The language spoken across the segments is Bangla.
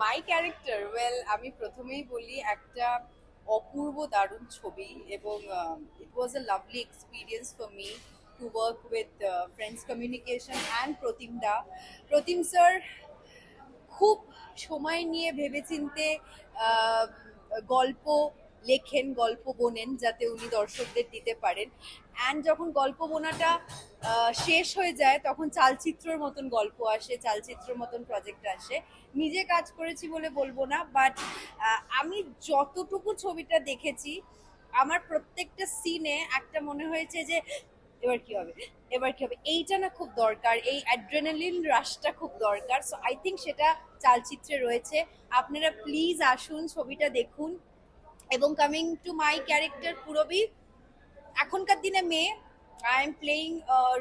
মাই ক্যারেক্টার ওয়েল আমি প্রথমেই বলি একটা অপূর্ব দারুণ ছবি এবং it was a lovely experience for me to work with Friends Communication and Pratim sir খুব সময় নিয়ে ভেবেচিন্তে আহ, গল্প লেখেন, গল্প বোনেন যাতে উনি দর্শকদের দিতে পারেন। অ্যান্ড যখন গল্প বোনাটা শেষ হয়ে যায় তখন চালচিত্রর মতন গল্প আসে, চালচিত্রর মতন প্রজেক্ট আসে। নিজে কাজ করেছি বলে বলবো না, বাট আমি যতটুকু ছবিটা দেখেছি আমার প্রত্যেকটা সিনে একটা মনে হয়েছে যে এবার কি হবে, এবার কি হবে, এইটা না খুব দরকার, এই অ্যাড্রেনালিন রাশটা খুব দরকার। সো আই থিঙ্ক সেটা চালচিত্রে রয়েছে। আপনারা প্লিজ আসুন, ছবিটা দেখুন। এবং coming to my character Purabi, এখনকার দিনে মেয়ে, I am playing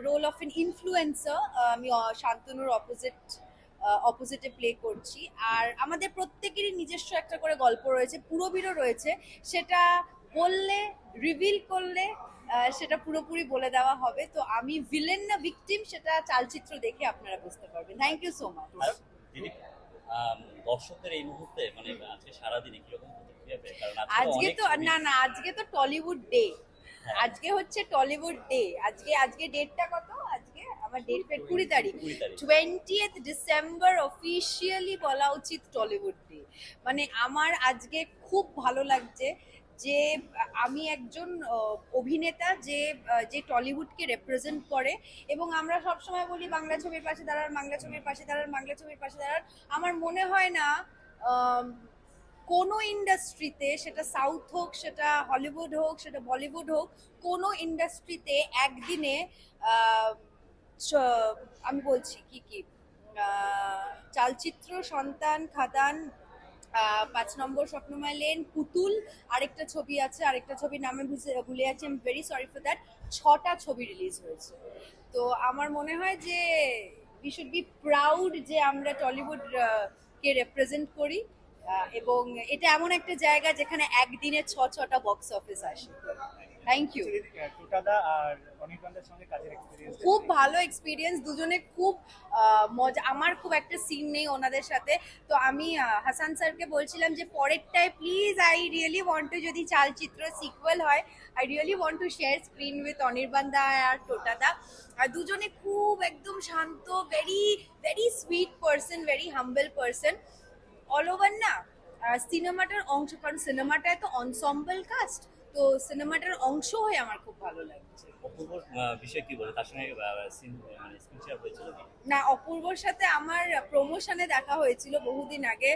role of an influencer. আমি শান্তনুর অপোজিটে প্লে করছি। আর আমাদের প্রত্যেকেরই নিজস্ব একটা করে গল্প রয়েছে, পুরবীরও রয়েছে। সেটা বললে, রিভিল করলে সেটা পুরোপুরি বলে দেওয়া হবে। তো আমি ভিলেন না ভিকটিম সেটা চালচিত্র দেখে আপনারা বুঝতে পারবেন। Thank you so much. আর দিদি, দর্শকদের এই মুহূর্তে মানে আজকে সারাদিনে কিরকম প্রতিক্রিয়া পেয়ে, কারণ আজকে আজকে অনেক তো ছবি। না, আজকে তো টলিউড ডে। হ্যাঁ, আজকে হচ্ছে টলিউড ডে। আজকে ডেটটা কত? আজকে আমার ডেট 20 তারিখ। 20 তারিখ। 20th ডিসেম্বর অফিসিয়ালি বলা উচিত টলিউড ডে। মানে আমার আজকে খুব ভালো লাগছে যে আমি একজন অভিনেতা যে টলিউডকে রিপ্রেজেন্ট করে। এবং আমরা সবসময় বলি বাংলা ছবির পাশে দাঁড়ান, বাংলা ছবির পাশে দাঁড়ান, বাংলা ছবির পাশে দাঁড়ান। আমার মনে হয় না কোনো ইন্ডাস্ট্রিতে, সেটা সাউথ হোক, সেটা হলিউড হোক, সেটা বলিউড হোক, কোনো ইন্ডাস্ট্রিতে একদিনে আহ, আমি বলছি কি কি চালচিত্র, সন্তান, খাদান, 5 নম্বর স্বপ্নময় লেন, পুতুল, আরেকটা ছবি আছে, আরেকটা ছবির নামে ভুলে যাচ্ছি, I am very sorry for that. 6টা ছবি রিলিজ হয়েছে। তো আমার মনে হয় যে উই শুড বি প্রাউড যে আমরা টলিউড কে রেপ্রেজেন্ট করি। এবং এটা এমন একটা জায়গা যেখানে একদিনে ছটা বক্স অফিস আসে। Thank you. টোটাদা আর অনির্বাণদের সঙ্গে কাজের এক্সপিরিয়েন্স খুব ভালো এক্সপিরিয়েন্স, দুজনে খুব মজা। আমার খুব একটা সিন নেই ওনাদের সাথে। তো আমি হাসান স্যারকে বলছিলাম যে পরেরটায় please, I really want to, যদি চালচিত্র সিকুয়েল হয়, I really want to share screen with Anirban da আর টোটাদা। আর দুজনে খুব একদম শান্ত, very very sweet person, very humble person. All over না সিনেমাটার অংশ, কারণ সিনেমাটা তো অনসম্বল কাস্ট, তো সিনেমাটার অংশ হয়ে আমার খুব ভালো লাগছে। অপূর্ব বিষয় কি বলে, তার সঙ্গে মানে স্ক্রিন শেয়ার হয়েছিল কি? না, অপূর্বর সাথে আমার প্রমোশনে দেখা হয়েছিল বহুদিন আগে।